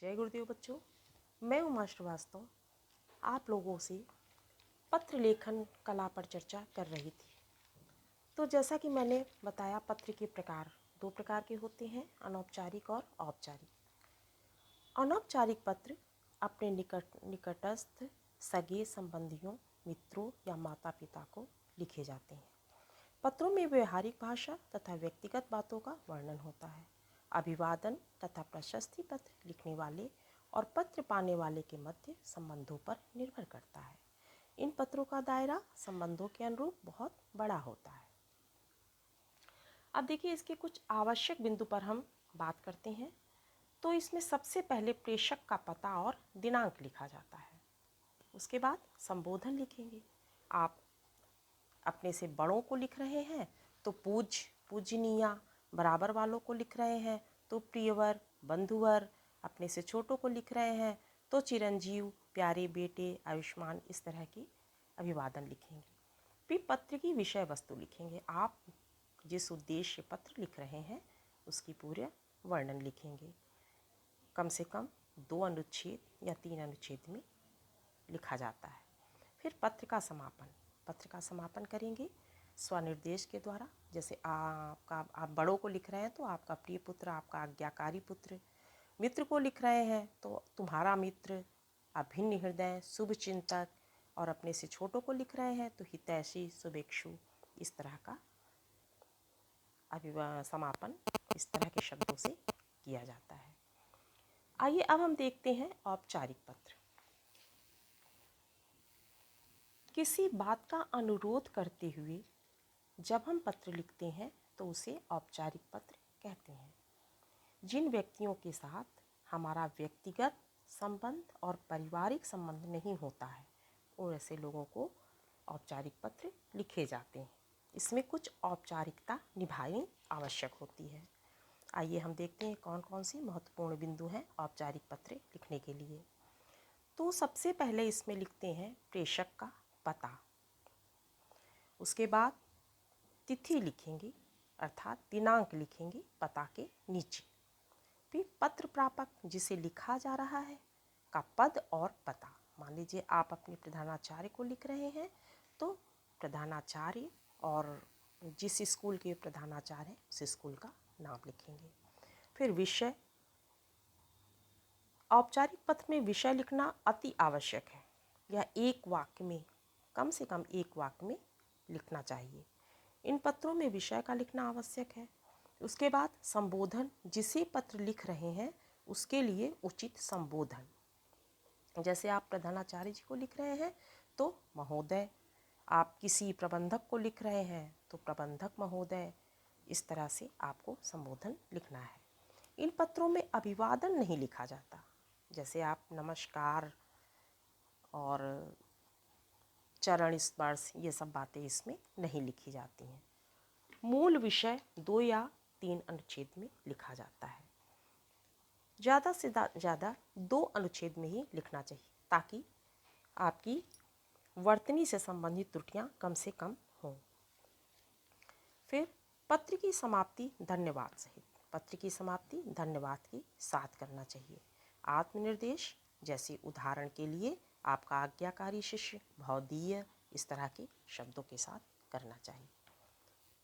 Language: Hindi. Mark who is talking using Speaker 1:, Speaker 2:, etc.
Speaker 1: जय गुरुदेव बच्चों, मैं उमा श्रीवास्तव आप लोगों से पत्र लेखन कला पर चर्चा कर रही थी। तो जैसा कि मैंने बताया, पत्र के प्रकार दो प्रकार के होते हैं, अनौपचारिक और औपचारिक। अनौपचारिक पत्र अपने निकटस्थ सगे संबंधियों, मित्रों या माता पिता को लिखे जाते हैं। पत्रों में व्यवहारिक भाषा तथा व्यक्तिगत बातों का वर्णन होता है। अभिवादन तथा प्रशस्ति पत्र लिखने वाले और पत्र पाने वाले के मध्य संबंधों पर निर्भर करता है। इन पत्रों का दायरा संबंधों के अनुरूप बहुत बड़ा होता है। अब देखिए, इसके कुछ आवश्यक बिंदु पर हम बात करते हैं। तो इसमें सबसे पहले प्रेषक का पता और दिनांक लिखा जाता है। उसके बाद संबोधन लिखेंगे। आप अपने से बड़ों को लिख रहे हैं तो पूजनीया, बराबर वालों को लिख रहे हैं तो प्रियवर, बंधुवर, अपने से छोटों को लिख रहे हैं तो चिरंजीव, प्यारे बेटे, आयुष्मान, इस तरह की अभिवादन लिखेंगे। फिर पत्र की विषय वस्तु लिखेंगे। आप जिस उद्देश्य पत्र लिख रहे हैं उसकी पूरे वर्णन लिखेंगे। कम से कम 2 अनुच्छेद या 3 अनुच्छेद में लिखा जाता है। फिर पत्र का समापन करेंगे स्वनिर्देश के द्वारा। जैसे आप बड़ों को लिख रहे हैं तो आपका प्रिय पुत्र, आपका आज्ञाकारी पुत्र। मित्र को लिख रहे हैं तो तुम्हारा मित्र, अभिन्न हृदय, शुभ चिंतक। और अपने से छोटों को लिख रहे हैं तो हितैषी, शुभेक्षु। इस तरह का समापन इस तरह के शब्दों से किया जाता है। आइए अब हम देखते हैं औपचारिक पत्र। किसी बात का अनुरोध करते हुए जब हम पत्र लिखते हैं तो उसे औपचारिक पत्र कहते हैं। जिन व्यक्तियों के साथ हमारा व्यक्तिगत संबंध और पारिवारिक संबंध नहीं होता है, वो ऐसे लोगों को औपचारिक पत्र लिखे जाते हैं। इसमें कुछ औपचारिकता निभानी आवश्यक होती है। आइए हम देखते हैं कौन कौन सी महत्वपूर्ण बिंदु हैं औपचारिक पत्र लिखने के लिए। तो सबसे पहले इसमें लिखते हैं प्रेषक का पता। उसके बाद तिथि लिखेंगे, अर्थात दिनांक लिखेंगे पता के नीचे। फिर पत्र प्रापक, जिसे लिखा जा रहा है, का पद और पता। मान लीजिए आप अपने प्रधानाचार्य को लिख रहे हैं तो प्रधानाचार्य और जिस स्कूल के प्रधानाचार्य हैं उस स्कूल का नाम लिखेंगे। फिर विषय, औपचारिक पत्र में विषय लिखना अति आवश्यक है। यह एक वाक्य में, कम से कम एक वाक्य में लिखना चाहिए। इन पत्रों में विषय का लिखना आवश्यक है। उसके बाद संबोधन, जिसे पत्र लिख रहे हैं उसके लिए उचित संबोधन। जैसे आप प्रधानाचार्य जी को लिख रहे हैं तो महोदय, आप किसी प्रबंधक को लिख रहे हैं तो प्रबंधक महोदय। इस तरह से आपको संबोधन लिखना है। इन पत्रों में अभिवादन नहीं लिखा जाता। जैसे आप नमस्कार और चरण स्पर्श, ये सब बातें इसमें नहीं लिखी जाती हैं। मूल विषय 2 या 3 अनुच्छेद में लिखा जाता है। ज़्यादा से ज़्यादा 2 अनुच्छेद में ही लिखना चाहिए ताकि आपकी वर्तनी से संबंधित त्रुटियां कम से कम हों। फिर पत्र की समाप्ति धन्यवाद सहित। पत्र की समाप्ति धन्यवाद के साथ करना चाहिए। आत्मनिर्देश, जैसे उदाहरण के लिए आपका आज्ञाकारी शिष्य, भवदीय, इस तरह के शब्दों के साथ करना चाहिए।